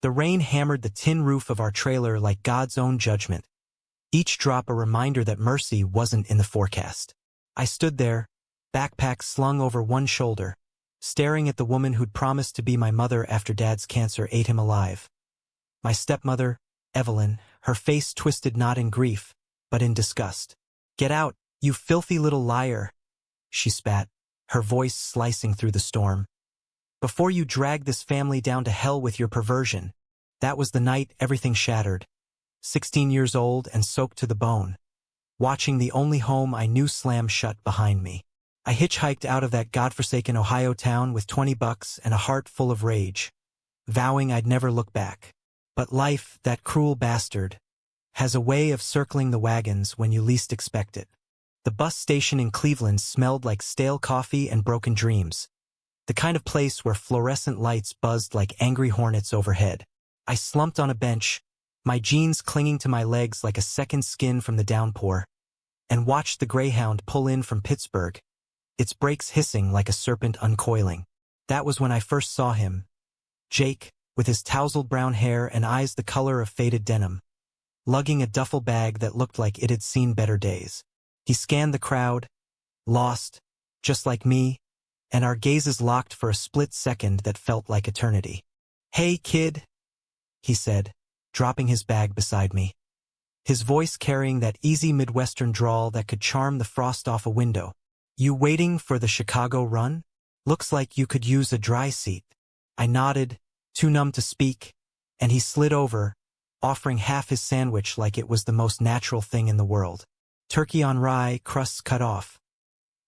The rain hammered the tin roof of our trailer like God's own judgment, each drop a reminder that mercy wasn't in the forecast. I stood there, backpack slung over one shoulder, staring at the woman who'd promised to be my mother after Dad's cancer ate him alive. My stepmother, Evelyn, her face twisted not in grief, but in disgust. "Get out, you filthy little liar," she spat, her voice slicing through the storm. "Before you drag this family down to hell with your perversion." That was the night everything shattered. 16 years old and soaked to the bone, watching the only home I knew slam shut behind me. I hitchhiked out of that godforsaken Ohio town with $20 and a heart full of rage, vowing I'd never look back. But life, that cruel bastard, has a way of circling the wagons when you least expect it. The bus station in Cleveland smelled like stale coffee and broken dreams, the kind of place where fluorescent lights buzzed like angry hornets overhead. I slumped on a bench, my jeans clinging to my legs like a second skin from the downpour, and watched the Greyhound pull in from Pittsburgh, its brakes hissing like a serpent uncoiling. That was when I first saw him. Jake, with his tousled brown hair and eyes the color of faded denim, lugging a duffel bag that looked like it had seen better days. He scanned the crowd, lost, just like me, and our gazes locked for a split second that felt like eternity. "Hey, kid," he said, dropping his bag beside me, his voice carrying that easy Midwestern drawl that could charm the frost off a window. "You waiting for the Chicago run? Looks like you could use a dry seat." I nodded, too numb to speak, and he slid over, offering half his sandwich like it was the most natural thing in the world. Turkey on rye, crusts cut off.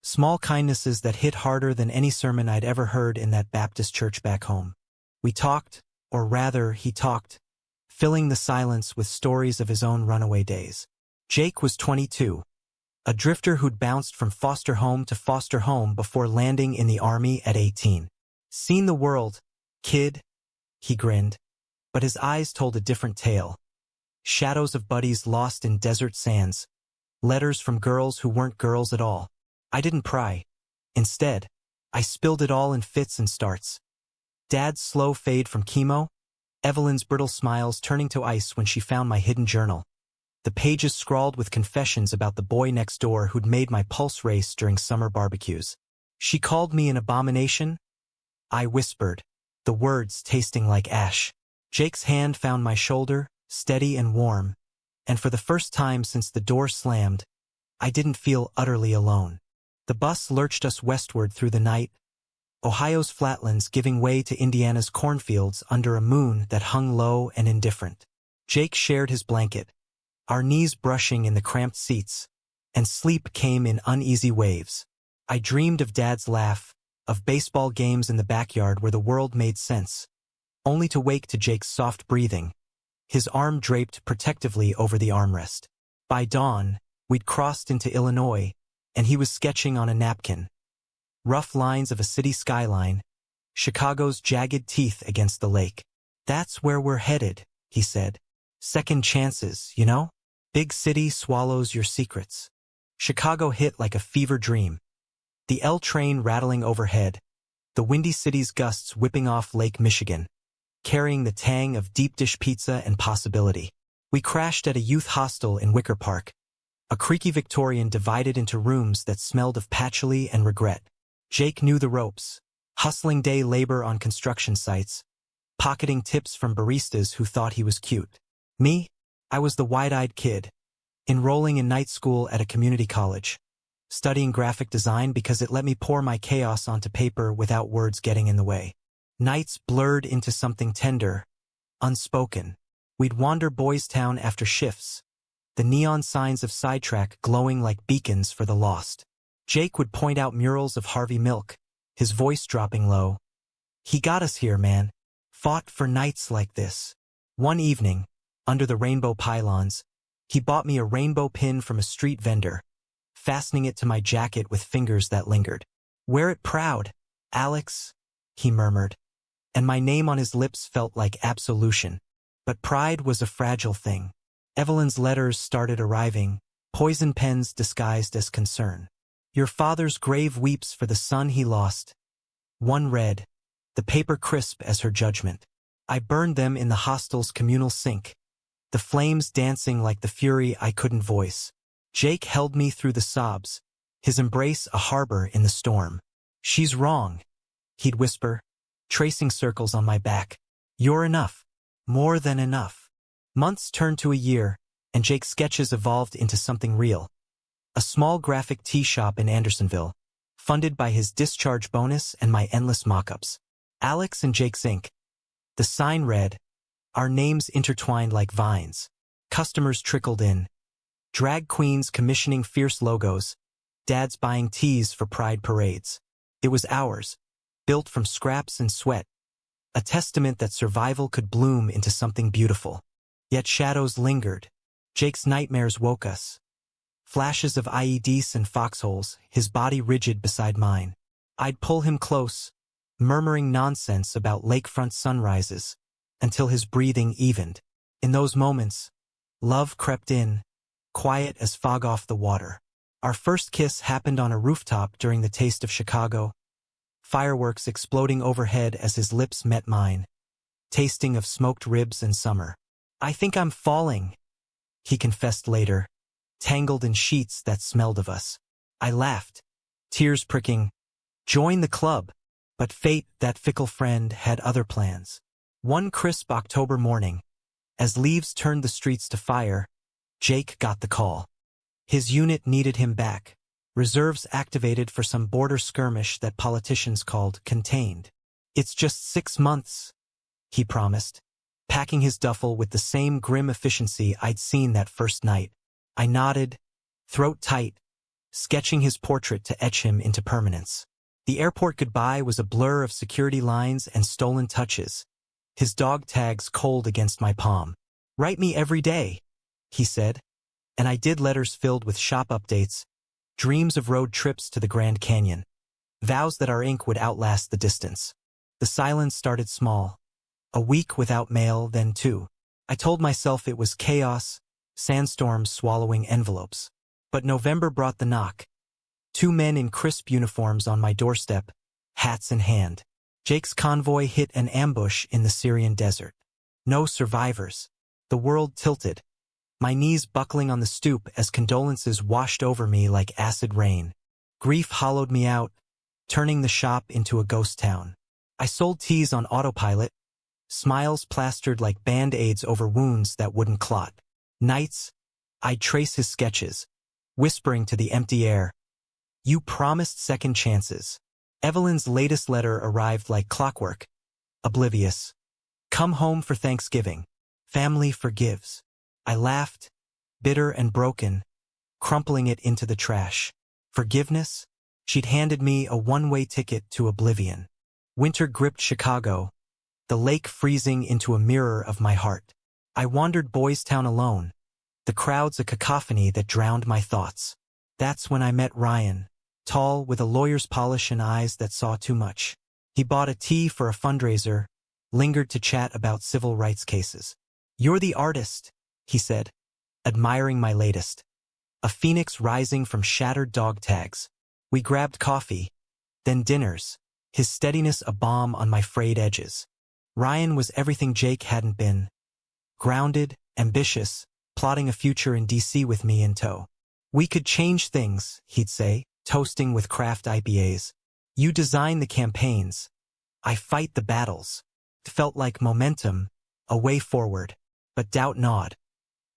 Small kindnesses that hit harder than any sermon I'd ever heard in that Baptist church back home. We talked, or rather, he talked, filling the silence with stories of his own runaway days. Jake was 22, a drifter who'd bounced from foster home to foster home before landing in the Army at 18. "Seen the world, kid," he grinned, but his eyes told a different tale. Shadows of buddies lost in desert sands, letters from girls who weren't girls at all. I didn't pry. Instead, I spilled it all in fits and starts. Dad's slow fade from chemo, Evelyn's brittle smiles turning to ice when she found my hidden journal, the pages scrawled with confessions about the boy next door who'd made my pulse race during summer barbecues. "She called me an abomination?" I whispered, the words tasting like ash. Jake's hand found my shoulder, steady and warm, and for the first time since the door slammed, I didn't feel utterly alone. The bus lurched us westward through the night, Ohio's flatlands giving way to Indiana's cornfields under a moon that hung low and indifferent. Jake shared his blanket, our knees brushing in the cramped seats, and sleep came in uneasy waves. I dreamed of Dad's laugh, of baseball games in the backyard where the world made sense, only to wake to Jake's soft breathing, his arm draped protectively over the armrest. By dawn, we'd crossed into Illinois, and he was sketching on a napkin. Rough lines of a city skyline, Chicago's jagged teeth against the lake. "That's where we're headed," he said. "Second chances, you know? Big city swallows your secrets." Chicago hit like a fever dream. The L train rattling overhead, the Windy City's gusts whipping off Lake Michigan, carrying the tang of deep dish pizza and possibility. We crashed at a youth hostel in Wicker Park, a creaky Victorian divided into rooms that smelled of patchouli and regret. Jake knew the ropes, hustling day labor on construction sites, pocketing tips from baristas who thought he was cute. Me? I was the wide-eyed kid, enrolling in night school at a community college, studying graphic design because it let me pour my chaos onto paper without words getting in the way. Nights blurred into something tender, unspoken. We'd wander Boys Town after shifts, the neon signs of Sidetrack glowing like beacons for the lost. Jake would point out murals of Harvey Milk, his voice dropping low. "He got us here, man. Fought for nights like this." One evening, under the rainbow pylons, he bought me a rainbow pin from a street vendor, fastening it to my jacket with fingers that lingered. "Wear it proud, Alex," he murmured, and my name on his lips felt like absolution. But pride was a fragile thing. Evelyn's letters started arriving, poison pens disguised as concern. "Your father's grave weeps for the son he lost." One read, the paper crisp as her judgment. I burned them in the hostel's communal sink, the flames dancing like the fury I couldn't voice. Jake held me through the sobs, his embrace a harbor in the storm. "She's wrong," he'd whisper, tracing circles on my back. "You're enough. More than enough." Months turned to a year, and Jake's sketches evolved into something real. A small graphic tea shop in Andersonville, funded by his discharge bonus and my endless mock-ups. Alex and Jake's Inc. The sign read, our names intertwined like vines. Customers trickled in. Drag queens commissioning fierce logos. Dads buying tees for pride parades. It was ours, built from scraps and sweat. A testament that survival could bloom into something beautiful. Yet shadows lingered. Jake's nightmares woke us. Flashes of IEDs and foxholes, his body rigid beside mine. I'd pull him close, murmuring nonsense about lakefront sunrises, until his breathing evened. In those moments, love crept in, quiet as fog off the water. Our first kiss happened on a rooftop during the Taste of Chicago, fireworks exploding overhead as his lips met mine, tasting of smoked ribs and summer. "I think I'm falling," he confessed later, tangled in sheets that smelled of us. I laughed, tears pricking. Join the club. But fate, that fickle friend, had other plans. One crisp October morning, as leaves turned the streets to fire, Jake got the call. His unit needed him back. Reserves activated for some border skirmish that politicians called contained. "It's just 6 months," he promised, packing his duffel with the same grim efficiency I'd seen that first night. I nodded, throat tight, sketching his portrait to etch him into permanence. The airport goodbye was a blur of security lines and stolen touches, his dog tags cold against my palm. "Write me every day," he said, and I did letters filled with shop updates, dreams of road trips to the Grand Canyon, vows that our ink would outlast the distance. The silence started small. A week without mail, then 2. I told myself it was chaos, sandstorms swallowing envelopes. But November brought the knock. 2 men in crisp uniforms on my doorstep, hats in hand. Jake's convoy hit an ambush in the Syrian desert. No survivors. The world tilted, my knees buckling on the stoop as condolences washed over me like acid rain. Grief hollowed me out, turning the shop into a ghost town. I sold teas on autopilot, smiles plastered like band-aids over wounds that wouldn't clot. Nights, I'd trace his sketches, whispering to the empty air, "You promised second chances." Evelyn's latest letter arrived like clockwork, oblivious. "Come home for Thanksgiving. Family forgives." I laughed, bitter and broken, crumpling it into the trash. Forgiveness? She'd handed me a one-way ticket to oblivion. Winter gripped Chicago, the lake freezing into a mirror of my heart. I wandered Boys Town alone, the crowds a cacophony that drowned my thoughts. That's when I met Ryan, tall with a lawyer's polish and eyes that saw too much. He bought a tea for a fundraiser, lingered to chat about civil rights cases. "You're the artist," he said, admiring my latest. A phoenix rising from shattered dog tags. We grabbed coffee, then dinners, his steadiness a balm on my frayed edges. Ryan was everything Jake hadn't been. Grounded, ambitious, plotting a future in DC with me in tow. "We could change things," he'd say, toasting with craft IPAs. "You design the campaigns. I fight the battles." It felt like momentum, a way forward, but doubt gnawed.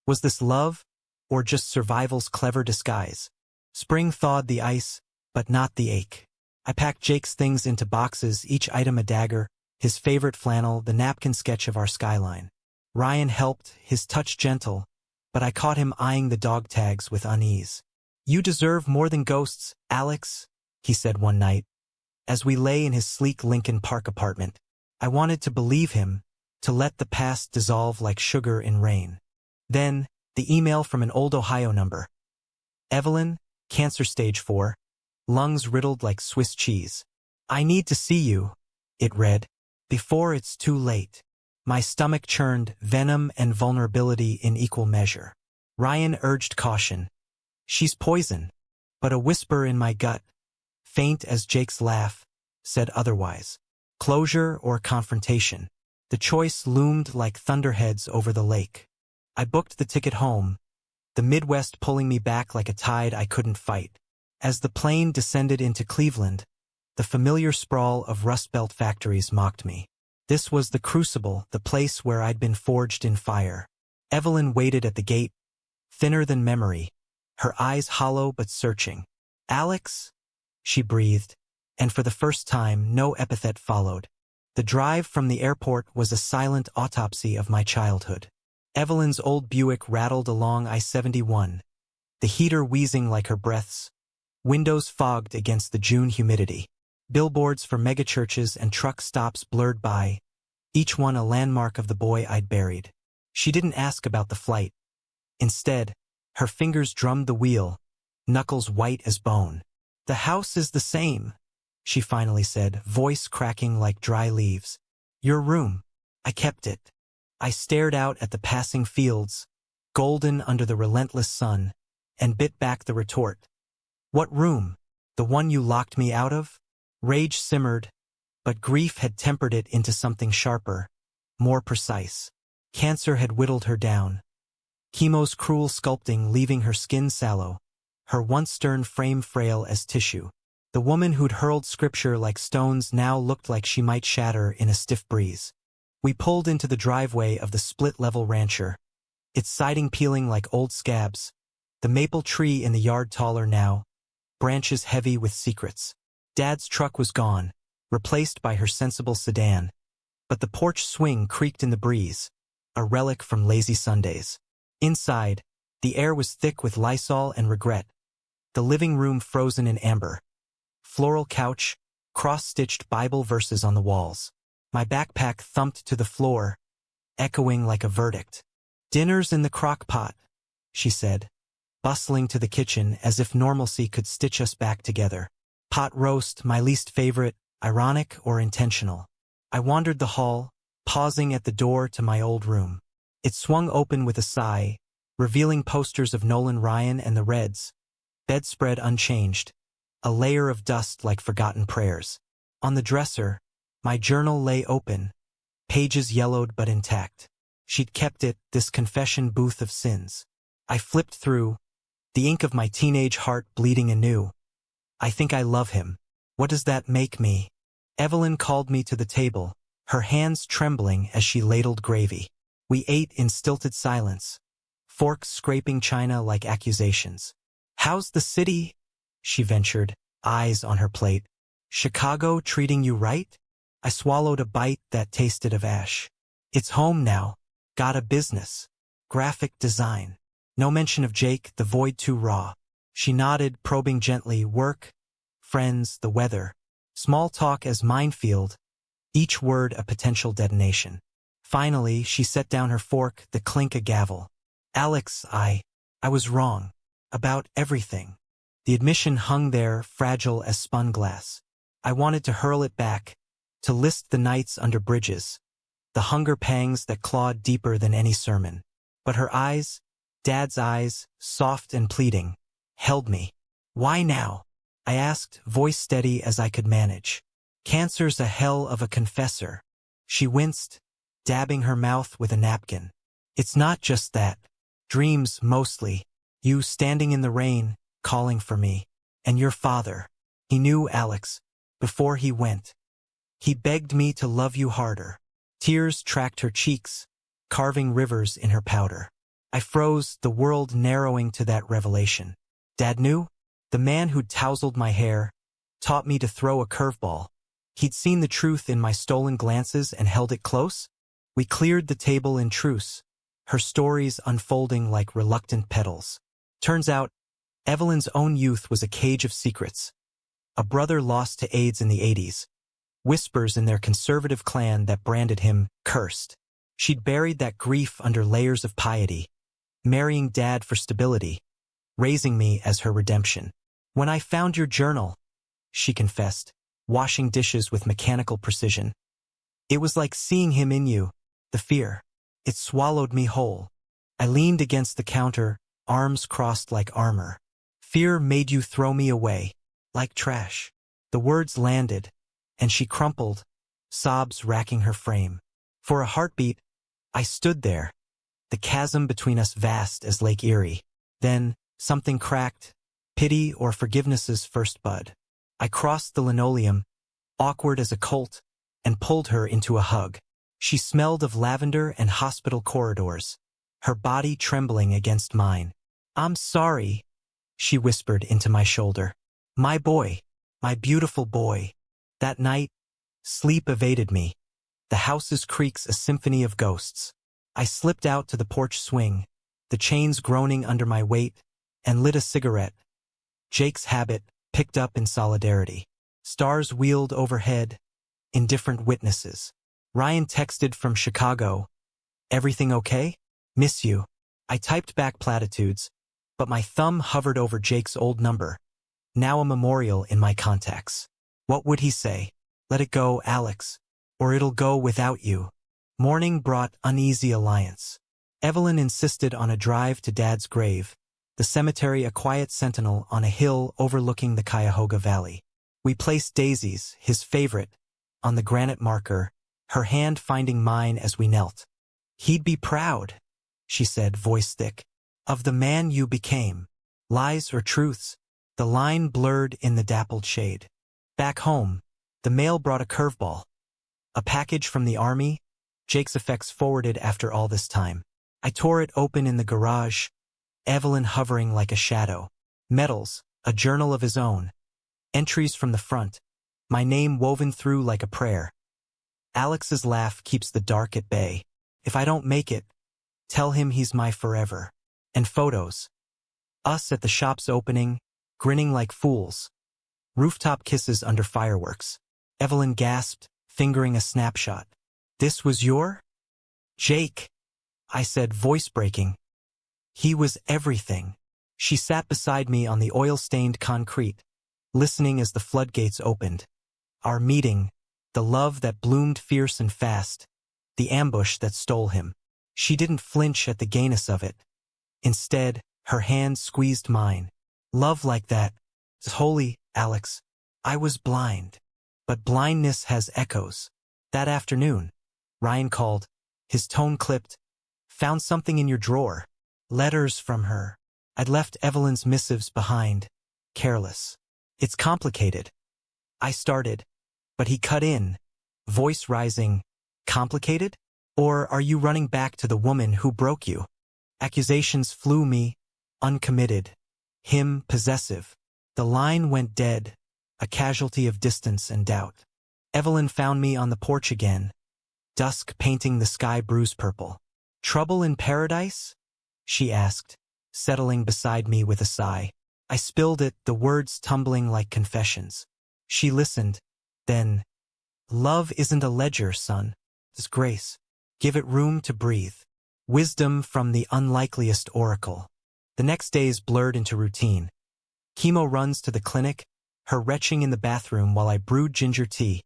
Was this love, or just survival's clever disguise? Spring thawed the ice, but not the ache. I packed Jake's things into boxes, each item a dagger, his favorite flannel, the napkin sketch of our skyline. Ryan helped, his touch gentle, but I caught him eyeing the dog tags with unease. "You deserve more than ghosts, Alex," he said one night, as we lay in his sleek Lincoln Park apartment. I wanted to believe him, to let the past dissolve like sugar in rain. Then, the email from an old Ohio number. "Evelyn, cancer stage 4, lungs riddled like Swiss cheese. I need to see you," it read, "before it's too late." My stomach churned, venom and vulnerability in equal measure. Ryan urged caution. "She's poison." But a whisper in my gut, faint as Jake's laugh, said otherwise. Closure or confrontation? The choice loomed like thunderheads over the lake. I booked the ticket home, the Midwest pulling me back like a tide I couldn't fight. As the plane descended into Cleveland, the familiar sprawl of Rust Belt factories mocked me. This was the crucible, the place where I'd been forged in fire. Evelyn waited at the gate, thinner than memory, her eyes hollow but searching. "Alex?" she breathed, and for the first time no epithet followed. The drive from the airport was a silent autopsy of my childhood. Evelyn's old Buick rattled along I-71, the heater wheezing like her breaths, windows fogged against the June humidity. Billboards for megachurches and truck stops blurred by, each one a landmark of the boy I'd buried. She didn't ask about the flight. Instead, her fingers drummed the wheel, knuckles white as bone. "The house is the same," she finally said, voice cracking like dry leaves. "Your room. I kept it." I stared out at the passing fields, golden under the relentless sun, and bit back the retort. "What room? The one you locked me out of?" Rage simmered, but grief had tempered it into something sharper, more precise. Cancer had whittled her down, chemo's cruel sculpting leaving her skin sallow, her once stern frame frail as tissue. The woman who'd hurled scripture like stones now looked like she might shatter in a stiff breeze. We pulled into the driveway of the split-level rancher, its siding peeling like old scabs, the maple tree in the yard taller now, branches heavy with secrets. Dad's truck was gone, replaced by her sensible sedan, but the porch swing creaked in the breeze, a relic from lazy Sundays. Inside, the air was thick with Lysol and regret, the living room frozen in amber. Floral couch, cross-stitched Bible verses on the walls. My backpack thumped to the floor, echoing like a verdict. "Dinner's in the crock pot," she said, bustling to the kitchen as if normalcy could stitch us back together. Pot roast, my least favorite, ironic or intentional. I wandered the hall, pausing at the door to my old room. It swung open with a sigh, revealing posters of Nolan Ryan and the Reds, bedspread unchanged, a layer of dust like forgotten prayers. On the dresser, my journal lay open, pages yellowed but intact. She'd kept it, this confession booth of sins. I flipped through, the ink of my teenage heart bleeding anew. "I think I love him. What does that make me?" Evelyn called me to the table, her hands trembling as she ladled gravy. We ate in stilted silence, forks scraping china like accusations. "How's the city?" she ventured, eyes on her plate. "Chicago treating you right?" I swallowed a bite that tasted of ash. "It's home now. Got a business. Graphic design." No mention of Jake, the void too raw. She nodded, probing gently. "Work, friends, the weather." Small talk as minefield, each word a potential detonation. Finally, she set down her fork, the clink a gavel. "Alex, I was wrong. About everything." The admission hung there, fragile as spun glass. I wanted to hurl it back, to list the nights under bridges, the hunger pangs that clawed deeper than any sermon. But her eyes, Dad's eyes, soft and pleading, held me. "Why now?" I asked, voice steady as I could manage. "Cancer's a hell of a confessor." She winced, dabbing her mouth with a napkin. "It's not just that. Dreams, mostly. You standing in the rain, calling for me. And your father. He knew, Alex, before he went. He begged me to love you harder." Tears tracked her cheeks, carving rivers in her powder. I froze, the world narrowing to that revelation. Dad knew? The man who'd tousled my hair, taught me to throw a curveball. He'd seen the truth in my stolen glances and held it close? We cleared the table in truce, her stories unfolding like reluctant petals. Turns out, Evelyn's own youth was a cage of secrets. A brother lost to AIDS in the 80s. Whispers in their conservative clan that branded him cursed. She'd buried that grief under layers of piety, marrying Dad for stability, raising me as her redemption. "When I found your journal," she confessed, washing dishes with mechanical precision, "it was like seeing him in you, the fear. It swallowed me whole. I leaned against the counter, arms crossed like armor. Fear made you throw me away, like trash." The words landed, and she crumpled, sobs racking her frame. For a heartbeat, I stood there, the chasm between us vast as Lake Erie. Then, something cracked, pity or forgiveness's first bud. I crossed the linoleum, awkward as a colt, and pulled her into a hug. She smelled of lavender and hospital corridors, her body trembling against mine. "I'm sorry," she whispered into my shoulder. "My boy, my beautiful boy." That night, sleep evaded me. The house's creaks a symphony of ghosts. I slipped out to the porch swing, the chains groaning under my weight, and lit a cigarette. Jake's habit, picked up in solidarity. Stars wheeled overhead, indifferent witnesses. Ryan texted from Chicago, "Everything okay? Miss you." I typed back platitudes, but my thumb hovered over Jake's old number, now a memorial in my contacts. What would he say? "Let it go, Alex, or it'll go without you." Morning brought uneasy alliance. Evelyn insisted on a drive to Dad's grave, the cemetery a quiet sentinel on a hill overlooking the Cuyahoga Valley. We placed daisies, his favorite, on the granite marker, her hand finding mine as we knelt. "He'd be proud," she said, voice thick, "of the man you became." Lies or truths, the line blurred in the dappled shade. Back home, the mail brought a curveball. A package from the army, Jake's effects forwarded after all this time. I tore it open in the garage, Evelyn hovering like a shadow. Medals, a journal of his own. Entries from the front, my name woven through like a prayer. "Alex's laugh keeps the dark at bay. If I don't make it, tell him he's my forever." And photos. Us at the shop's opening, grinning like fools. Rooftop kisses under fireworks. Evelyn gasped, fingering a snapshot. "This was your Jake," I said, voice breaking. "He was everything." She sat beside me on the oil-stained concrete, listening as the floodgates opened. Our meeting, the love that bloomed fierce and fast, the ambush that stole him. She didn't flinch at the gayness of it. Instead, her hand squeezed mine. "Love like that is holy, Alex. I was blind. But blindness has echoes." That afternoon, Ryan called, his tone clipped. "Found something in your drawer." Letters from her. I'd left Evelyn's missives behind, careless. "It's complicated." I started, but he cut in, voice rising. "Complicated? Or are you running back to the woman who broke you?" Accusations flew me, uncommitted. Him, possessive. The line went dead, a casualty of distance and doubt. Evelyn found me on the porch again, dusk painting the sky bruise purple. "Trouble in paradise?" she asked, settling beside me with a sigh. I spilled it, the words tumbling like confessions. She listened, then, "Love isn't a ledger, son. It's grace. Give it room to breathe." Wisdom from the unlikeliest oracle. The next days blurred into routine. Chemo runs to the clinic, her retching in the bathroom while I brewed ginger tea.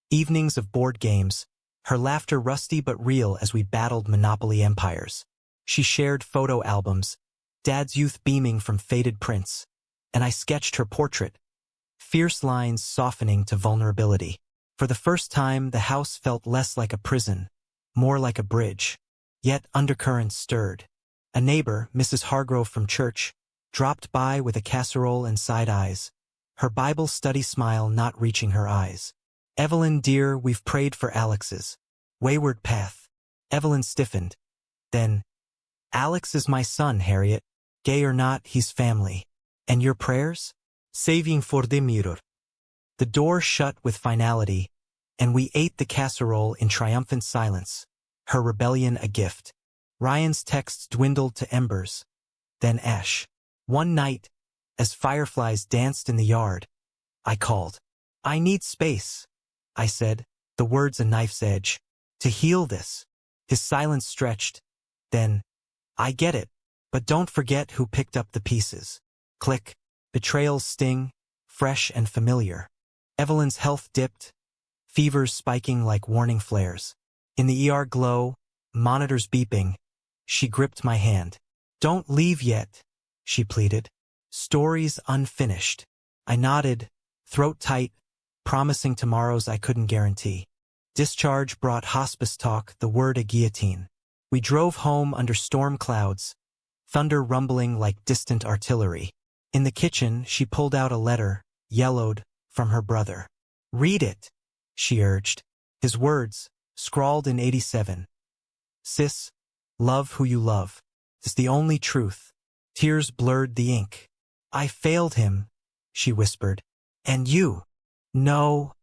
Evenings of board games, her laughter rusty but real as we battled Monopoly empires. She shared photo albums, Dad's youth beaming from faded prints, and I sketched her portrait, fierce lines softening to vulnerability. For the first time, the house felt less like a prison, more like a bridge. Yet undercurrents stirred. A neighbor, Mrs. Hargrove from church, dropped by with a casserole and side eyes, her Bible study smile not reaching her eyes. "Evelyn, dear, we've prayed for Alex's wayward path." Evelyn stiffened. Then, "Alex is my son, Harriet. Gay or not, he's family. And your prayers? Saving for the mirror." The door shut with finality, and we ate the casserole in triumphant silence, her rebellion a gift. Ryan's texts dwindled to embers, then ash. One night, as fireflies danced in the yard, I called. "I need space," I said, the words a knife's edge, "to heal this." His silence stretched. Then, "I get it, but don't forget who picked up the pieces." Click. Betrayal's sting, fresh and familiar. Evelyn's health dipped, fevers spiking like warning flares. In the ER glow, monitors beeping, she gripped my hand. "Don't leave yet," she pleaded. "Stories unfinished." I nodded, throat tight, promising tomorrows I couldn't guarantee. Discharge brought hospice talk, the word a guillotine. We drove home under storm clouds, thunder rumbling like distant artillery. In the kitchen, she pulled out a letter, yellowed, from her brother. "Read it," she urged. His words, scrawled in 87. "Sis, love who you love. It's the only truth." Tears blurred the ink. "I failed him," she whispered. "And you?" "No,"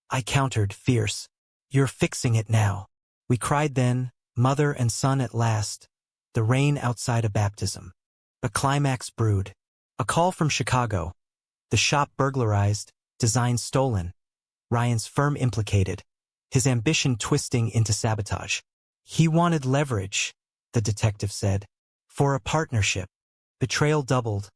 I countered, fierce. "You're fixing it now." We cried then, mother and son at last, the rain outside a baptism. The climax brewed. A call from Chicago. The shop burglarized, design stolen. Ryan's firm implicated. His ambition twisting into sabotage. He wanted leverage, the detective said. For a partnership. Betrayal doubled.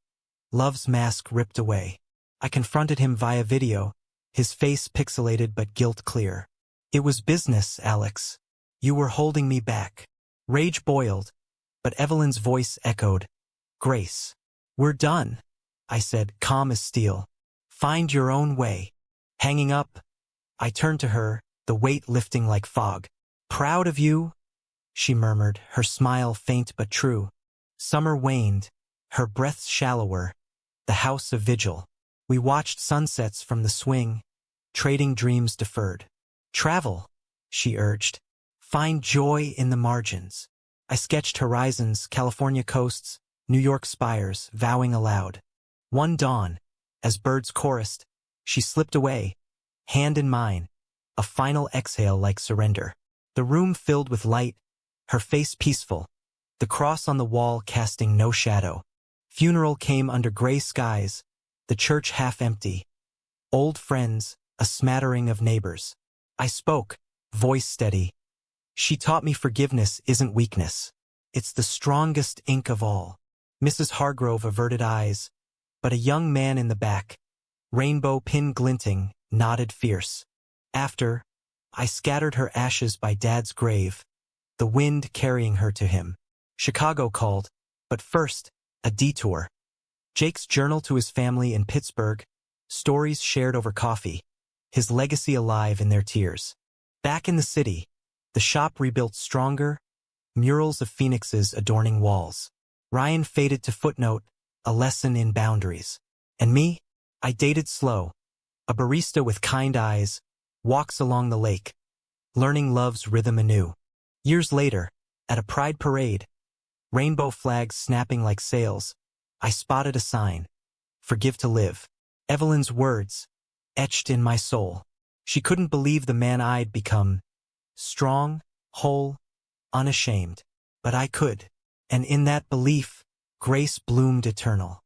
Love's mask ripped away. I confronted him via video, his face pixelated but guilt clear. "It was business, Alex. You were holding me back." Rage boiled, but Evelyn's voice echoed. "Grace. We're done," I said, calm as steel. "Find your own way." Hanging up, I turned to her, the weight lifting like fog. "Proud of you," she murmured, her smile faint but true. Summer waned, her breaths shallower, the house a vigil. We watched sunsets from the swing, trading dreams deferred. "Travel," she urged. "Find joy in the margins." I sketched horizons, California coasts, New York spires, vowing aloud. One dawn, as birds chorused, she slipped away, hand in mine, a final exhale like surrender. The room filled with light, her face peaceful, the cross on the wall casting no shadow. Funeral came under gray skies, the church half empty. Old friends, a smattering of neighbors. I spoke, voice steady. "She taught me forgiveness isn't weakness. It's the strongest ink of all." Mrs. Hargrove averted eyes, but a young man in the back, rainbow pin glinting, nodded fierce. After, I scattered her ashes by Dad's grave, the wind carrying her to him. Chicago called, but first, a detour. Jake's journal to his family in Pittsburgh, stories shared over coffee, his legacy alive in their tears. Back in the city, the shop rebuilt stronger, murals of phoenixes adorning walls. Ryan faded to footnote, a lesson in boundaries. And me? I dated slow. A barista with kind eyes, walks along the lake, learning love's rhythm anew. Years later, at a pride parade, rainbow flags snapping like sails, I spotted a sign, "Forgive to live." Evelyn's words, etched in my soul. She couldn't believe the man I'd become. Strong, whole, unashamed. But I could. And in that belief, grace bloomed eternal.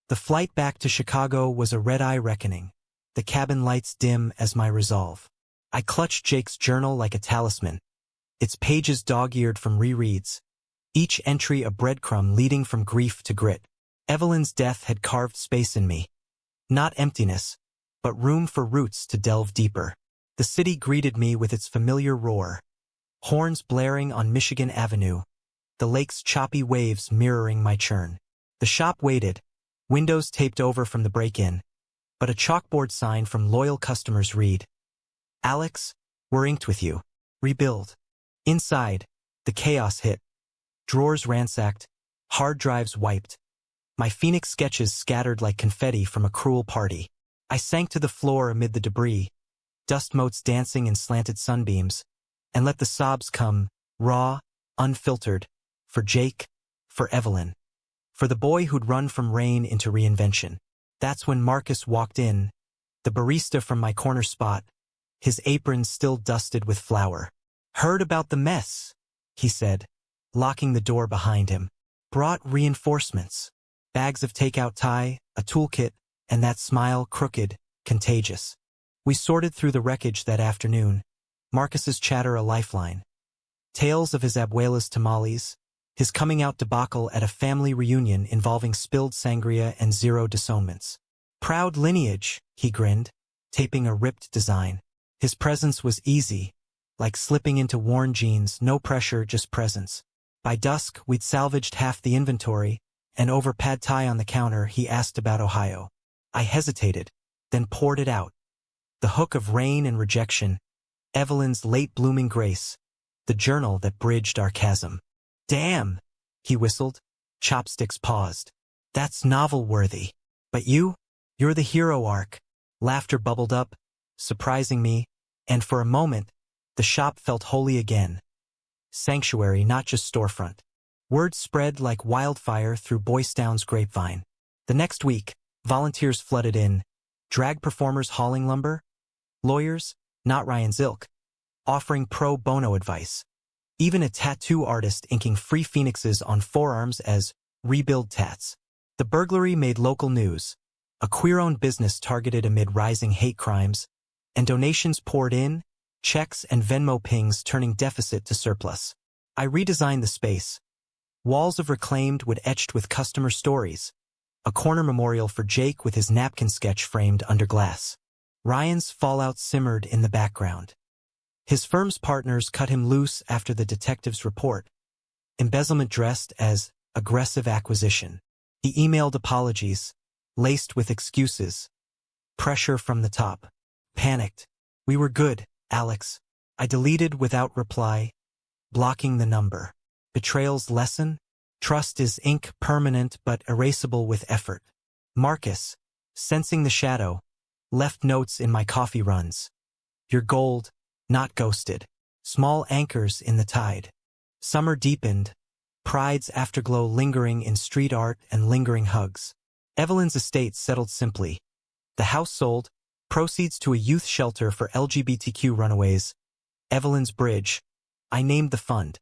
The flight back to Chicago was a red-eye reckoning, the cabin lights dim as my resolve. I clutched Jake's journal like a talisman, its pages dog-eared from rereads, each entry a breadcrumb leading from grief to grit. Evelyn's death had carved space in me. Not emptiness, but room for roots to delve deeper. The city greeted me with its familiar roar, horns blaring on Michigan Avenue, the lake's choppy waves mirroring my churn. The shop waited, windows taped over from the break-in, but a chalkboard sign from loyal customers read, "Alex, we're inked with you. Rebuild." Inside, the chaos hit. Drawers ransacked, hard drives wiped. My Phoenix sketches scattered like confetti from a cruel party. I sank to the floor amid the debris, dust motes dancing in slanted sunbeams, and let the sobs come, raw, unfiltered, for Jake, for Evelyn, for the boy who'd run from rain into reinvention. That's when Marcus walked in, the barista from my corner spot, his apron still dusted with flour. "Heard about the mess," he said, locking the door behind him. "Brought reinforcements. Bags of takeout Thai, a toolkit, and that smile crooked, contagious." We sorted through the wreckage that afternoon, Marcus's chatter a lifeline. Tales of his abuela's tamales, his coming-out debacle at a family reunion involving spilled sangria and zero disownments. "Proud lineage," he grinned, taping a ripped design. His presence was easy, like slipping into worn jeans, no pressure, just presence. By dusk, we'd salvaged half the inventory, and over pad thai on the counter, he asked about Ohio. I hesitated, then poured it out. The hook of rain and rejection, Evelyn's late-blooming grace, the journal that bridged our chasm. Damn, he whistled. Chopsticks paused. That's novel-worthy. But you're the hero arc. Laughter bubbled up, surprising me, and for a moment, the shop felt holy again. Sanctuary, not just storefront. Word spread like wildfire through Boystown's grapevine. The next week, volunteers flooded in, drag performers hauling lumber, lawyers, not Ryan's ilk, offering pro bono advice. Even a tattoo artist inking free phoenixes on forearms as rebuild tats. The burglary made local news, a queer-owned business targeted amid rising hate crimes, and donations poured in, checks and Venmo pings turning deficit to surplus. I redesigned the space. Walls of reclaimed wood etched with customer stories, a corner memorial for Jake with his napkin sketch framed under glass. Ryan's fallout simmered in the background. His firm's partners cut him loose after the detective's report. Embezzlement dressed as aggressive acquisition. He emailed apologies, laced with excuses. Pressure from the top. Panicked. We were good, Alex. I deleted without reply, blocking the number. Betrayal's lesson? Trust is ink permanent but erasable with effort. Marcus, sensing the shadow, left notes in my coffee runs. You're gold, not ghosted. Small anchors in the tide. Summer deepened, pride's afterglow lingering in street art and lingering hugs. Evelyn's estate settled simply. The house sold, proceeds to a youth shelter for LGBTQ runaways. Evelyn's Bridge. I named the fund.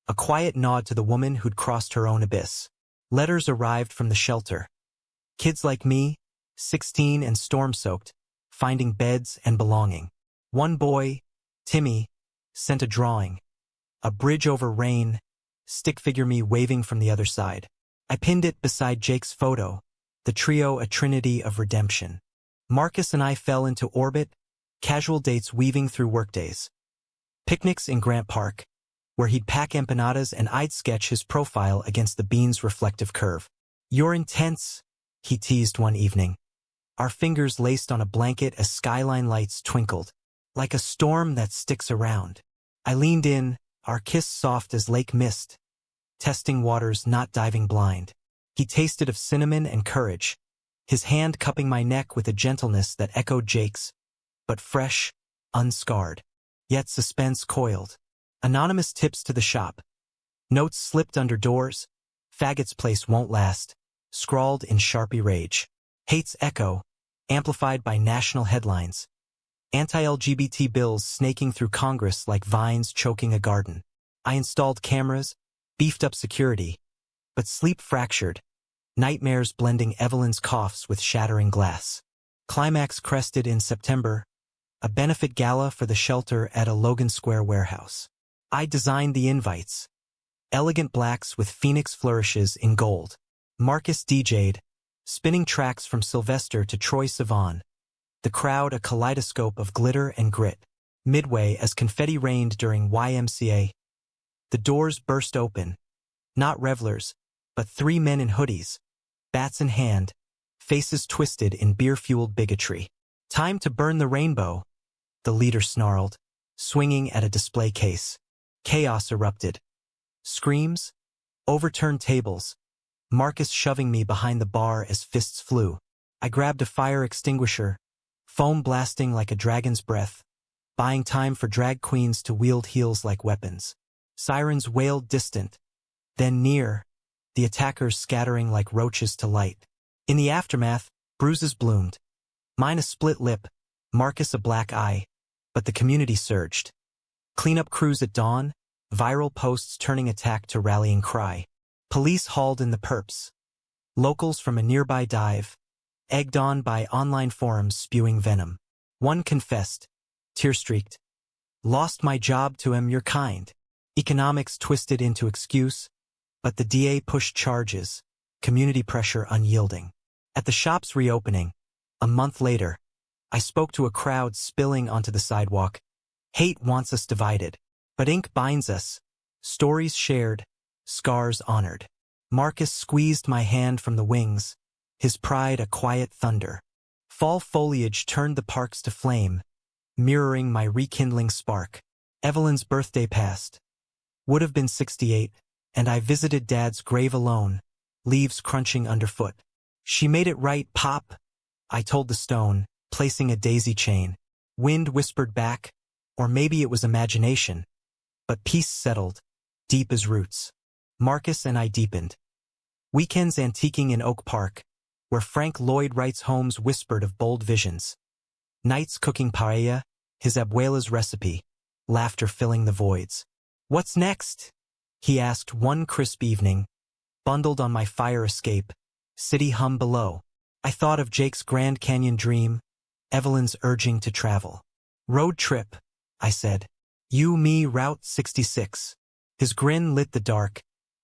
A quiet nod to the woman who'd crossed her own abyss. Letters arrived from the shelter. Kids like me, 16 and storm-soaked, finding beds and belonging. One boy, Timmy, sent a drawing. A bridge over rain, stick figure me waving from the other side. I pinned it beside Jake's photo, the trio a trinity of redemption. Marcus and I fell into orbit, casual dates weaving through workdays. Picnics in Grant Park, where he'd pack empanadas and I'd sketch his profile against the bean's reflective curve. You're intense, he teased one evening. Our fingers laced on a blanket as skyline lights twinkled. Like a storm that sticks around. I leaned in, our kiss soft as lake mist. Testing waters, not diving blind. He tasted of cinnamon and courage, his hand cupping my neck with a gentleness that echoed Jake's, but fresh, unscarred. Yet suspense coiled. Anonymous tips to the shop. Notes slipped under doors. Faggot's place won't last. Scrawled in Sharpie rage. Hate's echo, amplified by national headlines. Anti-LGBT bills snaking through Congress like vines choking a garden. I installed cameras, beefed up security, but sleep fractured, nightmares blending Evelyn's coughs with shattering glass. Climax crested in September, a benefit gala for the shelter at a Logan Square warehouse. I designed the invites. Elegant blacks with phoenix flourishes in gold. Marcus DJ'd, spinning tracks from Sylvester to Troye Sivan. The crowd a kaleidoscope of glitter and grit. Midway, as confetti rained during YMCA, the doors burst open. Not revelers, but 3 men in hoodies, bats in hand, faces twisted in beer-fueled bigotry. Time to burn the rainbow, the leader snarled, swinging at a display case. Chaos erupted. Screams, overturned tables, Marcus shoving me behind the bar as fists flew. I grabbed a fire extinguisher, foam blasting like a dragon's breath, buying time for drag queens to wield heels like weapons. Sirens wailed distant, then near, the attackers scattering like roaches to light. In the aftermath, bruises bloomed. Mine a split lip, Marcus a black eye, but the community surged. Cleanup crews at dawn, viral posts turning attack to rallying cry. Police hauled in the perps. Locals from a nearby dive, egged on by online forums spewing venom. One confessed, tear-streaked. Lost my job to your kind. Economics twisted into excuse, but the DA pushed charges, community pressure unyielding. At the shop's reopening, a month later, I spoke to a crowd spilling onto the sidewalk. Hate wants us divided, but ink binds us. Stories shared, scars honored. Marcus squeezed my hand from the wings, his pride a quiet thunder. Fall foliage turned the parks to flame, mirroring my rekindling spark. Evelyn's birthday passed. Would have been 68, and I visited Dad's grave alone, leaves crunching underfoot. She made it right, Pop, I told the stone, placing a daisy chain. Wind whispered back, or maybe it was imagination. But peace settled, deep as roots. Marcus and I deepened. Weekends antiquing in Oak Park, where Frank Lloyd Wright's homes whispered of bold visions. Nights cooking paella, his abuela's recipe, laughter filling the voids. What's next? He asked one crisp evening, bundled on my fire escape, city hum below. I thought of Jake's Grand Canyon dream, Evelyn's urging to travel. Road trip, I said. You, me, Route 66. His grin lit the dark.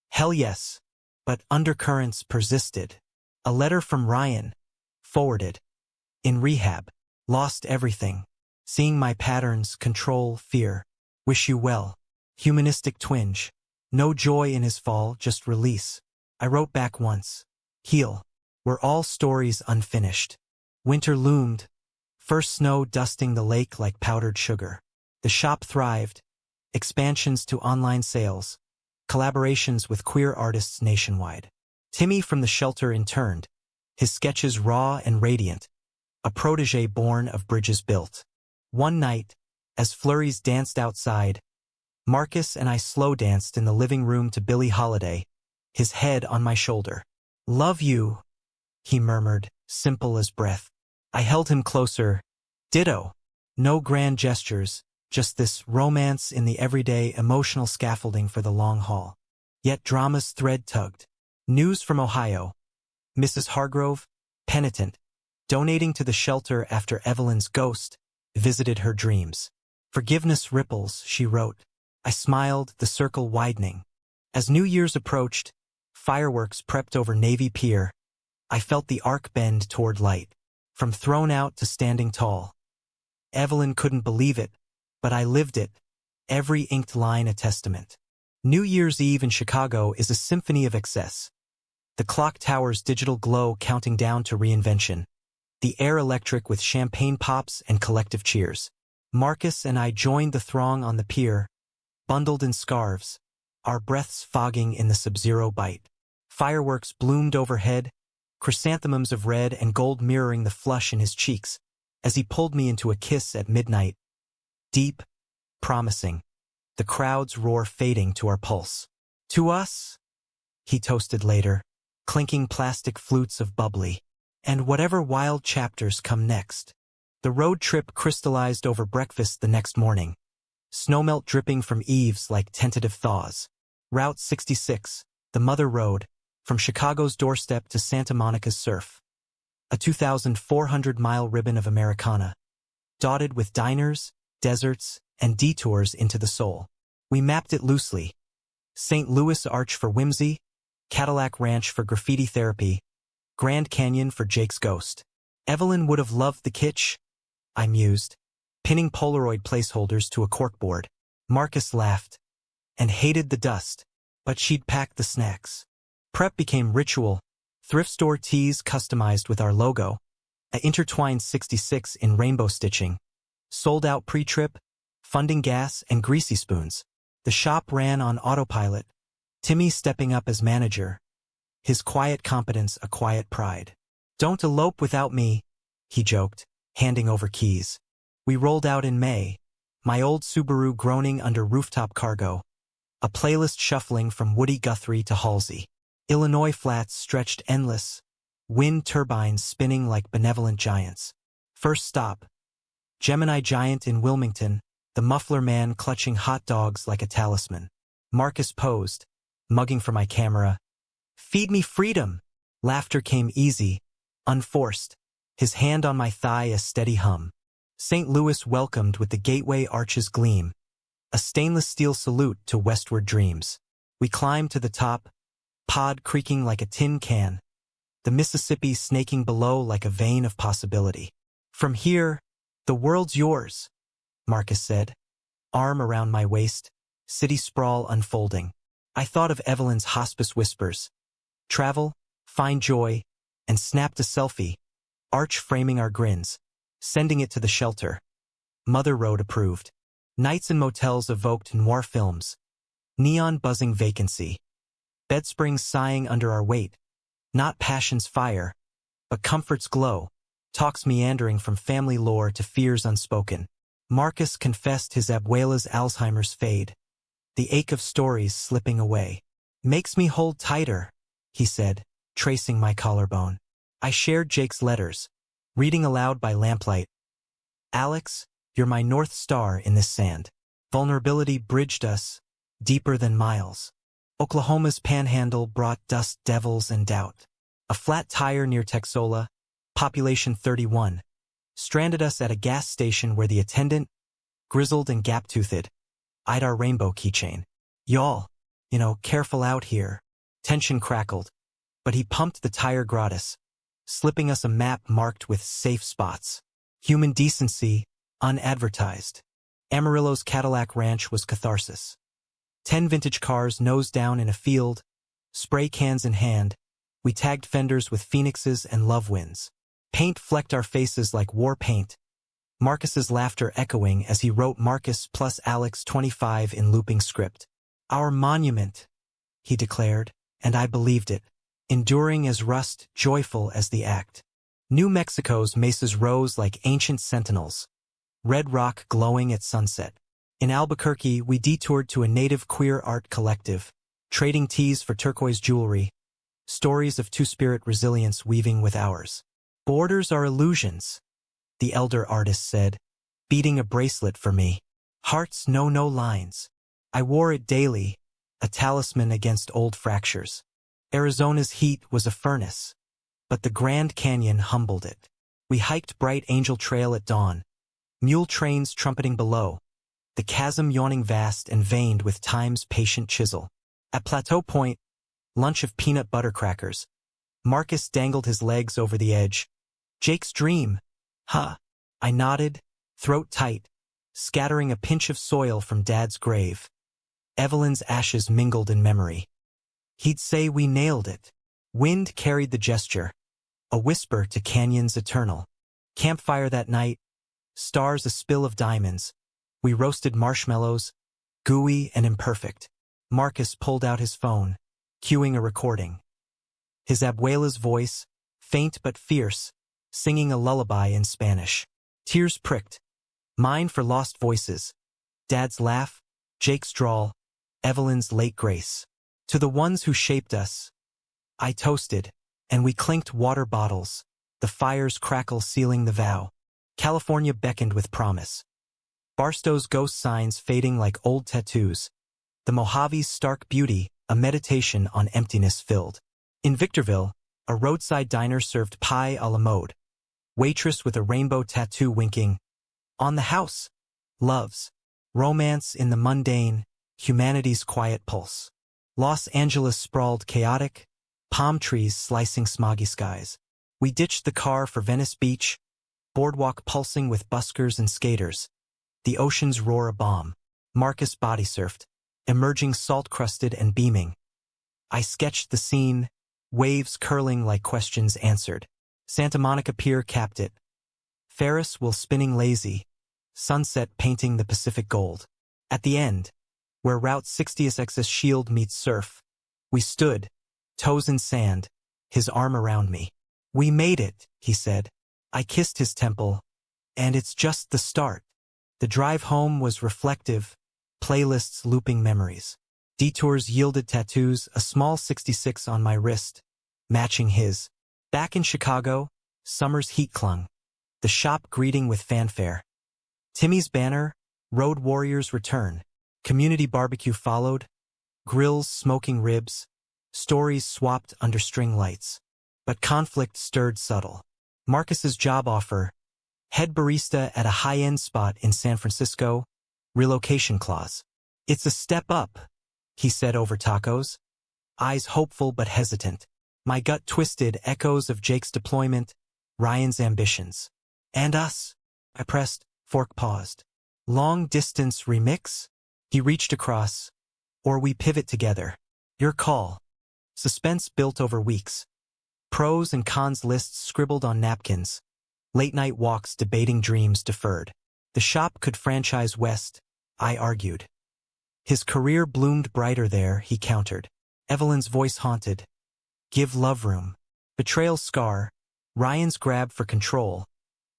Hell yes. But undercurrents persisted. A letter from Ryan. Forwarded. In rehab. Lost everything. Seeing my patterns, control, fear. Wish you well. Humanistic twinge. No joy in his fall, just release. I wrote back once. Heal. We're all stories unfinished. Winter loomed. First snow dusting the lake like powdered sugar. The shop thrived. Expansions to online sales. Collaborations with queer artists nationwide. Timmy from the shelter interned. His sketches raw and radiant. A protege born of bridges built. One night, as flurries danced outside, Marcus and I slow danced in the living room to Billie Holiday, his head on my shoulder. Love you, he murmured, simple as breath. I held him closer. Ditto. No grand gestures, just this romance in the everyday emotional scaffolding for the long haul. Yet drama's thread tugged. News from Ohio. Mrs. Hargrove, penitent, donating to the shelter after Evelyn's ghost visited her dreams. Forgiveness ripples, she wrote. I smiled, the circle widening. As New Year's approached, fireworks prepped over Navy Pier. I felt the arc bend toward light, from thrown out to standing tall. Evelyn couldn't believe it, but I lived it, every inked line a testament. New Year's Eve in Chicago is a symphony of excess. The clock tower's digital glow counting down to reinvention. The air electric with champagne pops and collective cheers. Marcus and I joined the throng on the pier, bundled in scarves, our breaths fogging in the sub-zero bite. Fireworks bloomed overhead, chrysanthemums of red and gold mirroring the flush in his cheeks, as he pulled me into a kiss at midnight. Deep, promising, the crowd's roar fading to our pulse. To us, he toasted later, clinking plastic flutes of bubbly. And whatever wild chapters come next. The road trip crystallized over breakfast the next morning. Snowmelt dripping from eaves like tentative thaws. Route 66, the Mother Road, from Chicago's doorstep to Santa Monica's surf. A 2,400-mile ribbon of Americana, dotted with diners, deserts, and detours into the soul. We mapped it loosely. St. Louis Arch for whimsy, Cadillac Ranch for graffiti therapy, Grand Canyon for Jake's ghost. Evelyn would have loved the kitsch, I mused, pinning Polaroid placeholders to a corkboard. Marcus laughed, and hated the dust, but she'd packed the snacks. Prep became ritual, thrift store tees customized with our logo, a intertwined 66 in rainbow stitching, sold out pre-trip, funding gas and greasy spoons. The shop ran on autopilot, Timmy stepping up as manager, his quiet competence a quiet pride. Don't elope without me, he joked, handing over keys. We rolled out in May, my old Subaru groaning under rooftop cargo, a playlist shuffling from Woody Guthrie to Halsey. Illinois flats stretched endless, wind turbines spinning like benevolent giants. First stop, Gemini Giant in Wilmington, the muffler man clutching hot dogs like a talisman. Marcus posed, mugging for my camera. Feed me freedom! Laughter came easy, unforced, his hand on my thigh a steady hum. St. Louis welcomed with the gateway arches gleam, a stainless steel salute to westward dreams. We climbed to the top, pod creaking like a tin can, the Mississippi snaking below like a vein of possibility. From here, the world's yours, Marcus said, arm around my waist, city sprawl unfolding. I thought of Evelyn's hospice whispers. Travel, find joy, and snapped a selfie, arch framing our grins, sending it to the shelter. Mother Road approved. Nights in motels evoked noir films. Neon buzzing vacancy. Bedsprings sighing under our weight. Not passion's fire, but comfort's glow. Talks meandering from family lore to fears unspoken. Marcus confessed his abuela's Alzheimer's fade. The ache of stories slipping away. Makes me hold tighter, he said, tracing my collarbone. I shared Jake's letters, reading aloud by lamplight. Alex, you're my North Star in this sand. Vulnerability bridged us, deeper than miles. Oklahoma's panhandle brought dust devils and doubt. A flat tire near Texola, population 31, stranded us at a gas station where the attendant, grizzled and gap-toothed, eyed our rainbow keychain. Y'all, careful out here. Tension crackled, but he pumped the tire gratis, slipping us a map marked with safe spots. Human decency, unadvertised. Amarillo's Cadillac Ranch was catharsis. 10 vintage cars nose down in a field, spray cans in hand. We tagged fenders with phoenixes and love winds. Paint flecked our faces like war paint. Marcus's laughter echoing as he wrote Marcus plus Alex 25 in looping script. Our monument, he declared, and I believed it. Enduring as rust, joyful as the act. New Mexico's mesas rose like ancient sentinels. Red rock glowing at sunset. In Albuquerque, we detoured to a native queer art collective, trading teas for turquoise jewelry. Stories of two-spirit resilience weaving with ours. Borders are illusions, the elder artist said, beating a bracelet for me. Hearts know no lines. I wore it daily, a talisman against old fractures. Arizona's heat was a furnace, but the Grand Canyon humbled it. We hiked Bright Angel Trail at dawn, mule trains trumpeting below, the chasm yawning vast and veined with time's patient chisel. At Plateau Point, lunch of peanut butter crackers. Marcus dangled his legs over the edge. Jake's dream. Huh. I nodded, throat tight, scattering a pinch of soil from Dad's grave. Evelyn's ashes mingled in memory. He'd say we nailed it. Wind carried the gesture. A whisper to canyons eternal. Campfire that night. Stars a spill of diamonds. We roasted marshmallows, gooey and imperfect. Marcus pulled out his phone, cueing a recording. His abuela's voice, faint but fierce, singing a lullaby in Spanish. Tears pricked. Mine for lost voices. Dad's laugh, Jake's drawl, Evelyn's late grace. To the ones who shaped us. I toasted, and we clinked water bottles, the fire's crackle sealing the vow. California beckoned with promise. Barstow's ghost signs fading like old tattoos. The Mojave's stark beauty, a meditation on emptiness filled. In Victorville, a roadside diner served pie a la mode. Waitress with a rainbow tattoo winking. On the house. Loves. Romance in the mundane, humanity's quiet pulse. Los Angeles sprawled chaotic, palm trees slicing smoggy skies. We ditched the car for Venice Beach, boardwalk pulsing with buskers and skaters. The ocean's roar a bomb. Marcus body surfed, emerging salt-crusted and beaming. I sketched the scene, waves curling like questions answered. Santa Monica Pier capped it. Ferris while spinning lazy, sunset painting the Pacific gold. At the end, where Route 60's shield meets surf, we stood, toes in sand, his arm around me. We made it, he said. I kissed his temple, and it's just the start. The drive home was reflective, playlists looping memories. Detours yielded tattoos, a small 66 on my wrist, matching his. Back in Chicago, summer's heat clung. The shop greeting with fanfare. Timmy's banner, Road Warriors return. Community barbecue followed, grills smoking ribs, stories swapped under string lights. But conflict stirred subtle. Marcus's job offer, head barista at a high-end spot in San Francisco, relocation clause. It's a step up, he said over tacos. Eyes hopeful but hesitant. My gut twisted, echoes of Jake's deployment, Ryan's ambitions. And us? I pressed, fork paused. Long distance remix? He reached across. Or we pivot together. Your call. Suspense built over weeks. Pros and cons lists scribbled on napkins. Late-night walks debating dreams deferred. The shop could franchise west, I argued. His career bloomed brighter there, he countered. Evelyn's voice haunted. Give love room. Betrayal's scar, Ryan's grab for control,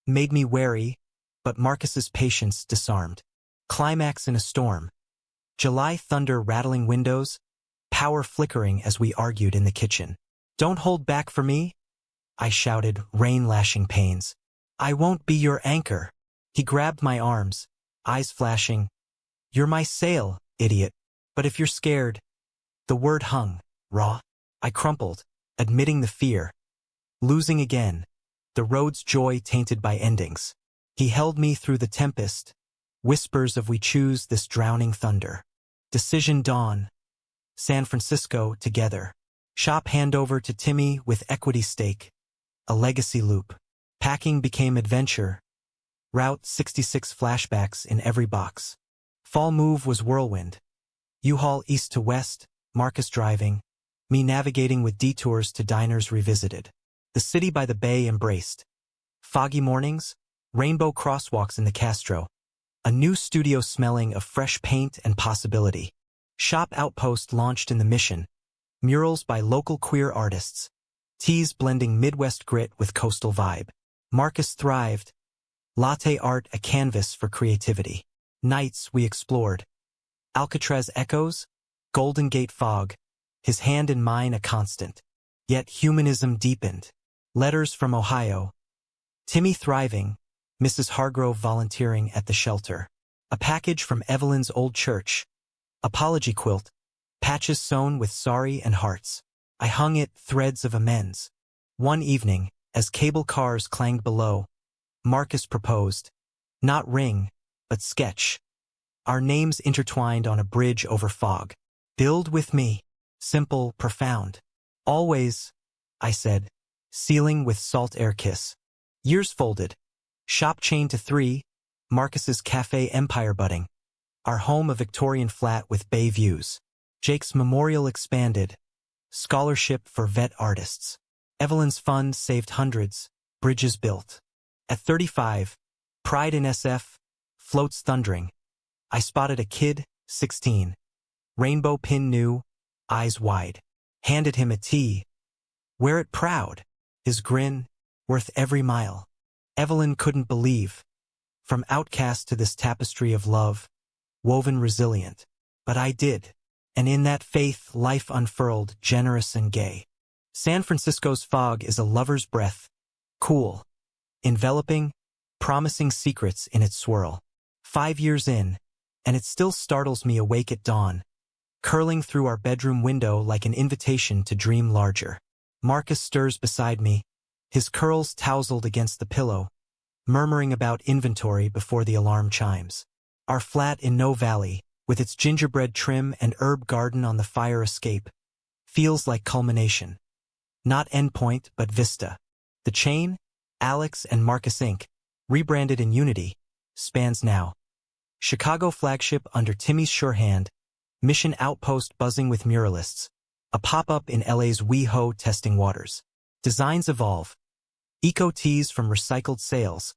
made me wary, but Marcus's patience disarmed. Climax in a storm. July thunder rattling windows, power flickering as we argued in the kitchen. Don't hold back for me, I shouted, rain lashing pains. I won't be your anchor. He grabbed my arms, eyes flashing. You're my sail, idiot. But if you're scared. The word hung, raw. I crumpled, admitting the fear. Losing again. The road's joy tainted by endings. He held me through the tempest. Whispers of we choose this drowning thunder. Decision dawn. San Francisco together. Shop handover to Timmy with equity stake. A legacy loop. Packing became adventure. Route 66 flashbacks in every box. Fall move was whirlwind. U-Haul east to west, Marcus driving, me navigating with detours to diners revisited. The city by the bay embraced. Foggy mornings, rainbow crosswalks in the Castro. A new studio smelling of fresh paint and possibility. Shop outpost launched in the Mission. Murals by local queer artists. Teas blending Midwest grit with coastal vibe. Marcus thrived. Latte art a canvas for creativity. Nights we explored. Alcatraz echoes, Golden Gate fog, his hand in mine a constant. Yet humanism deepened. Letters from Ohio. Timmy thriving, Mrs. Hargrove volunteering at the shelter. A package from Evelyn's old church. Apology quilt, patches sewn with sorry and hearts. I hung it threads of amends. One evening, as cable cars clanged below, Marcus proposed. Not ring, but sketch. Our names intertwined on a bridge over fog. Build with me. Simple, profound. Always, I said, sealing with salt air kiss. Years folded. Shop chained to 3, Marcus's cafe empire budding. Our home a Victorian flat with bay views. Jake's memorial expanded. Scholarship for vet artists. Evelyn's fund saved hundreds. Bridges built. At 35, pride in SF, floats thundering. I spotted a kid, 16. Rainbow pin new, eyes wide. Handed him a tea. Wear it proud. His grin, worth every mile. Evelyn couldn't believe. From outcast to this tapestry of love, woven resilient. But I did. And in that faith life unfurled, generous and gay. San Francisco's fog is a lover's breath. Cool. Enveloping, promising secrets in its swirl. 5 years in, and it still startles me awake at dawn. Curling through our bedroom window like an invitation to dream larger. Marcus stirs beside me, his curls tousled against the pillow, murmuring about inventory before the alarm chimes. Our flat in No Valley, with its gingerbread trim and herb garden on the fire escape, feels like culmination. Not endpoint, but vista. The chain, Alex and Marcus Inc., rebranded in Unity, spans now. Chicago flagship under Timmy's sure hand, Mission outpost buzzing with muralists, a pop-up in LA's WeHo testing waters. Designs evolve. Eco-tees from recycled sails,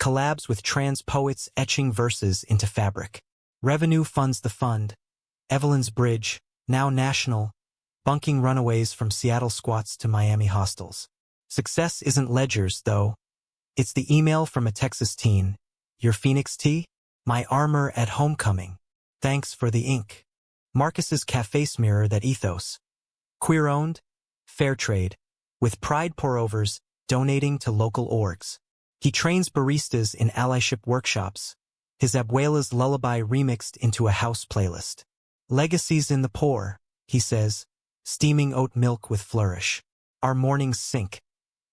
collabs with trans poets etching verses into fabric. Revenue funds the fund. Evelyn's Bridge, now national, bunking runaways from Seattle squats to Miami hostels. Success isn't ledgers, though. It's the email from a Texas teen. Your Phoenix tea? My armor at homecoming. Thanks for the ink. Marcus's cafe smearer that ethos. Queer-owned, fair trade, with pride pour-overs, donating to local orgs. He trains baristas in allyship workshops. His abuela's lullaby remixed into a house playlist. Legacies in the pour, he says, steaming oat milk with flourish. Our mornings sink.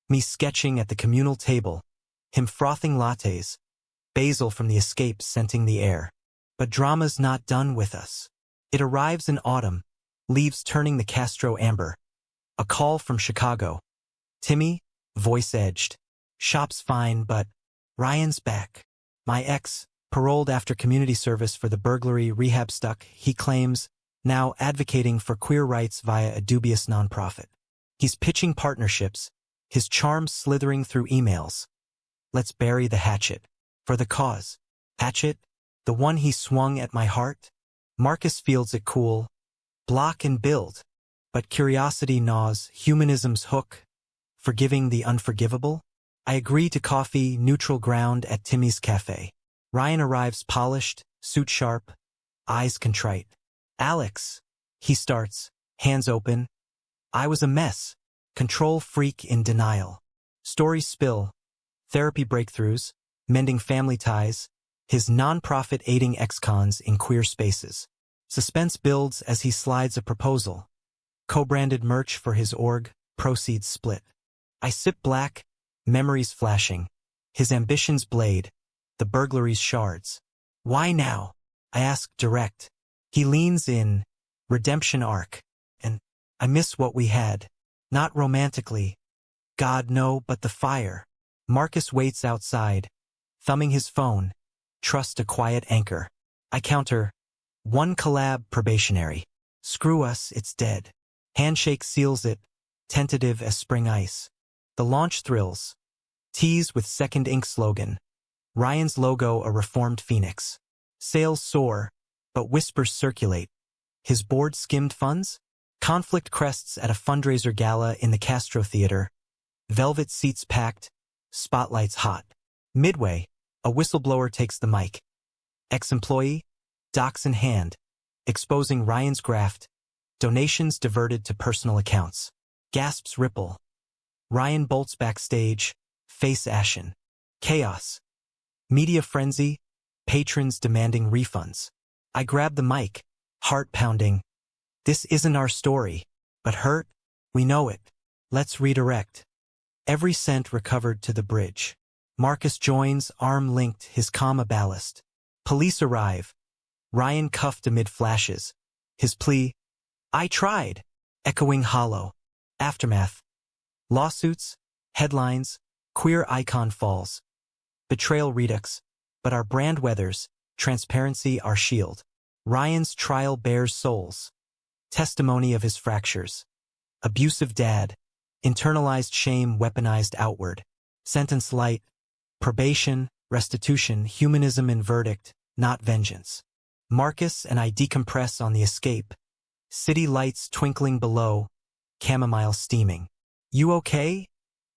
Me sketching at the communal table, him frothing lattes, basil from the escape scenting the air. But drama's not done with us. It arrives in autumn, leaves turning the Castro amber. A call from Chicago. Timmy, voice edged. Shop's fine, but Ryan's back. My ex, paroled after community service for the burglary rehab stuck, he claims, now advocating for queer rights via a dubious nonprofit. He's pitching partnerships, his charm slithering through emails. Let's bury the hatchet. For the cause. Hatchet? The one he swung at my heart? Marcus fields it cool. Block and build. But curiosity gnaws humanism's hook. Forgiving the unforgivable? I agree to coffee, neutral ground at Timmy's Cafe. Ryan arrives polished, suit sharp, eyes contrite. Alex, he starts, hands open. I was a mess. Control freak in denial. Stories spill. Therapy breakthroughs. Mending family ties. His non-profit aiding ex-cons in queer spaces. Suspense builds as he slides a proposal. Co-branded merch for his org, proceeds split. I sip black, memories flashing. His ambitions blade, the burglary's shards. Why now? I ask direct. He leans in, redemption arc, and I miss what we had. Not romantically. God no, but the fire. Marcus waits outside, thumbing his phone. Trust a quiet anchor. I counter, one collab probationary. Screw us, it's dead. Handshake seals it, tentative as spring ice. The launch thrills. Tease with second ink slogan. Ryan's logo a reformed phoenix. Sales soar, but whispers circulate. His board skimmed funds? Conflict crests at a fundraiser gala in the Castro Theater. Velvet seats packed, spotlights hot. Midway, a whistleblower takes the mic. Ex-employee, docs in hand, exposing Ryan's graft. Donations diverted to personal accounts. Gasps ripple. Ryan bolts backstage, face ashen. Chaos. Media frenzy, patrons demanding refunds. I grab the mic, heart pounding. This isn't our story, but hurt, we know it. Let's redirect. Every cent recovered to the bridge. Marcus joins, arm linked, his comma ballast. Police arrive. Ryan cuffed amid flashes. His plea, I tried, echoing hollow. Aftermath. Lawsuits, headlines, queer icon falls. Betrayal redux, but our brand weathers, transparency our shield. Ryan's trial bears souls. Testimony of his fractures. Abusive dad. Internalized shame weaponized outward. Sentence light. Probation, restitution, humanism in verdict, not vengeance. Marcus and I decompress on the escape. City lights twinkling below. Chamomile steaming. You okay?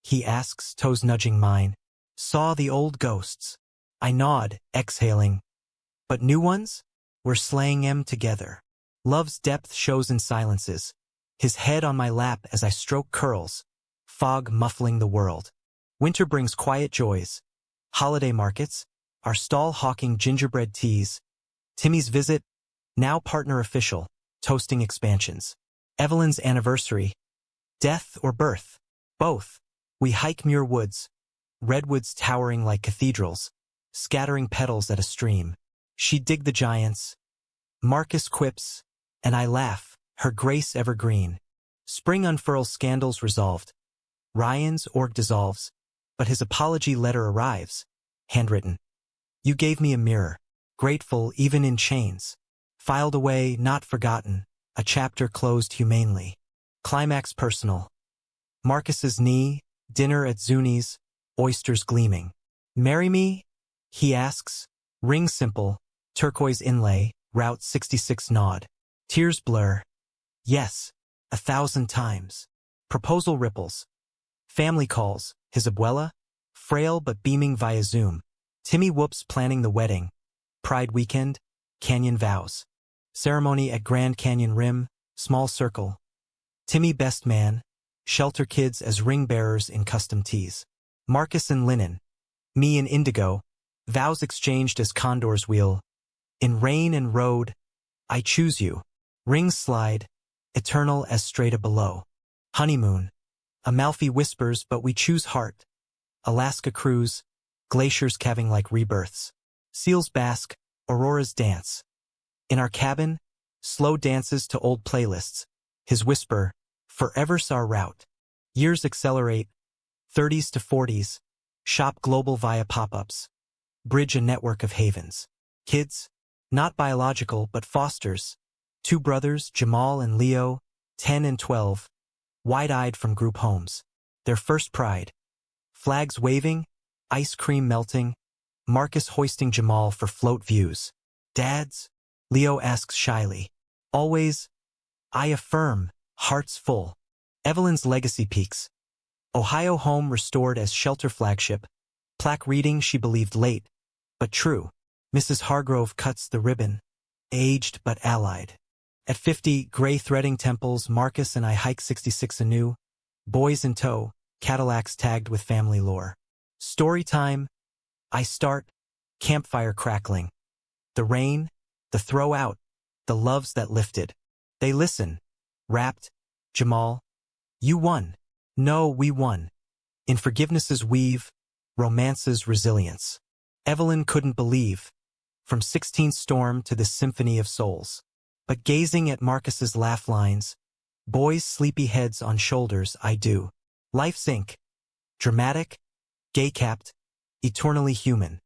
He asks, toes nudging mine. Saw the old ghosts. I nod, exhaling. But new ones? We're slaying 'em together. Love's depth shows in silences. His head on my lap as I stroke curls. Fog muffling the world. Winter brings quiet joys. Holiday markets. Our stall hawking gingerbread teas. Timmy's visit. Now partner official. Toasting expansions. Evelyn's anniversary. Death or birth? Both. We hike Muir Woods. Redwoods towering like cathedrals. Scattering petals at a stream. She dig the giants. Marcus quips, and I laugh, her grace evergreen. Spring unfurls scandals resolved. Ryan's org dissolves, but his apology letter arrives, handwritten. You gave me a mirror, grateful even in chains. Filed away, not forgotten, a chapter closed humanely. Climax personal. Marcus's knee, dinner at Zuni's, oysters gleaming. Marry me? He asks. Ring simple, turquoise inlay, Route 66 nod. Tears blur. Yes, 1,000 times. Proposal ripples. Family calls, his abuela, frail but beaming via Zoom. Timmy whoops planning the wedding. Pride weekend, Canyon vows. Ceremony at Grand Canyon Rim, small circle. Timmy best man, shelter kids as ring bearers in custom tees. Marcus in linen. Me in indigo, vows exchanged as condors wheel. In rain and road, I choose you. Rings slide, eternal as strata below. Honeymoon. Amalfi whispers, but we choose heart. Alaska cruise, glaciers calving like rebirths. Seals bask, auroras dance. In our cabin, slow dances to old playlists. His whisper, forever's our route. Years accelerate, 30s to 40s. Shop global via pop-ups. Bridge a network of havens. Kids, not biological but fosters. 2 brothers, Jamal and Leo, 10 and 12. Wide-eyed from group homes. Their first pride. Flags waving, ice cream melting. Marcus hoisting Jamal for float views. Dads? Leo asks shyly. Always. I affirm, hearts full. Evelyn's legacy peaks. Ohio home restored as shelter flagship. Plaque reading she believed late, but true. Mrs. Hargrove cuts the ribbon. Aged but allied. At 50, gray threading temples, Marcus and I hike 66 anew. Boys in tow, Cadillacs tagged with family lore. Story time. I start. Campfire crackling. The rain, the throw out, the loves that lifted. They listen. Rapt. Jamal. You won. No, we won. In forgiveness's weave, romance's resilience. Evelyn couldn't believe. From 16th storm to this symphony of souls. But gazing at Marcus's laugh lines, boys' sleepy heads on shoulders, I do. Life's ink. Dramatic, gay-capped, eternally human.